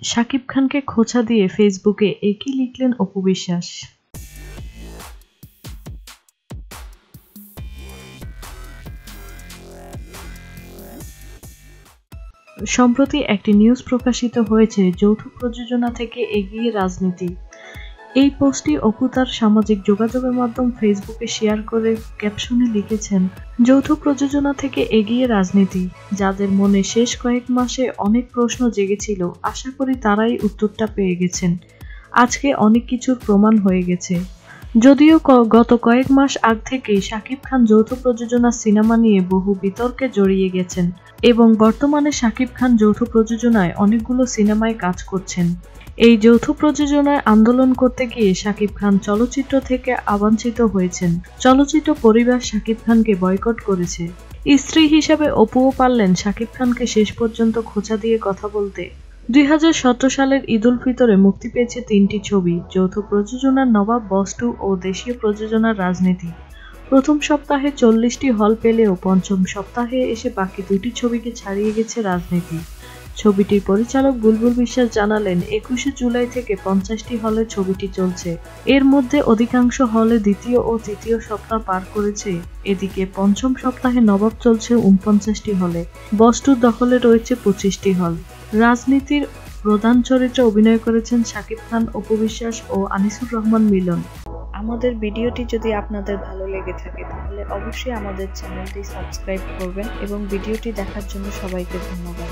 শাকিব খানকে খোঁচা দিয়ে ফেসবুকে একই লিখলেন অপু বিশ্বাস। সম্প্রতি একটি নিউজ প্রকাশিত হয়েছে, যৌথ প্রযোজনা থেকে এগিয়ে রাজনীতি। এই পোস্টটি অপু তার সামাজিক যোগাযোগের মাধ্যম ফেসবুকে শেয়ার করে ক্যাপশনে লিখেছেন, যৌথ প্রযোজনা থেকে এগিয়ে রাজনীতি। যাদের মনে শেষ কয়েক মাসে অনেক প্রশ্ন জেগেছিল, আশা করি তারাই উত্তরটা পেয়ে গেছেন। আজকে অনেক কিছুর প্রমাণ হয়ে গেছে। যদিও গত কয়েক মাস আগ থেকেই শাকিব খান যৌথ প্রযোজনা সিনেমা নিয়ে বহু বিতর্কে জড়িয়ে গেছেন এবং বর্তমানে শাকিব খান যৌথ প্রযোজনায় অনেকগুলো সিনেমায় কাজ করছেন। এই যৌথ প্রযোজনায় আন্দোলন করতে গিয়ে শাকিব খান চলচ্চিত্র থেকে অবাঞ্ছিত হয়েছেন। চলচ্চিত্র পরিবার শাকিব খানকে বয়কট করেছে। স্ত্রী হিসাবে অপুও পারলেন শাকিব খানকে শেষ পর্যন্ত খোঁচা দিয়ে কথা বলতে। 2017 সালের ঈদুল ফিতরে মুক্তি পেয়েছে 3টি ছবি, যৌথ প্রযোজনার নবাব, বস 2 ও দেশীয় প্রযোজনার রাজনীতি। প্রথম সপ্তাহে 40টি হল পেলেও পঞ্চম সপ্তাহে এসে বাকি 2টি ছবিকে ছাড়িয়ে গেছে রাজনীতি। ছবিটির পরিচালক বুলবুল বিশ্বাস জানালেন, 21শে জুলাই থেকে 50টি হলে ছবিটি চলছে। এর মধ্যে অধিকাংশ হলে দ্বিতীয় ও তৃতীয় সপ্তাহ পার করেছে। এদিকে পঞ্চম সপ্তাহে নবাব চলছে 49টি হলে, বস 2 দখলে রয়েছে 25টি হল। রাজনীতির প্রধান চরিত্রে অভিনয় করেছেন শাকিব খান, অপু বিশ্বাস ও আনিসুর রহমান মিলন। আমাদের ভিডিওটি যদি আপনাদের ভালো লেগে থাকে তাহলে অবশ্যই আমাদের চ্যানেলটি সাবস্ক্রাইব করবেন এবং ভিডিওটি দেখার জন্য সবাইকে ধন্যবাদ।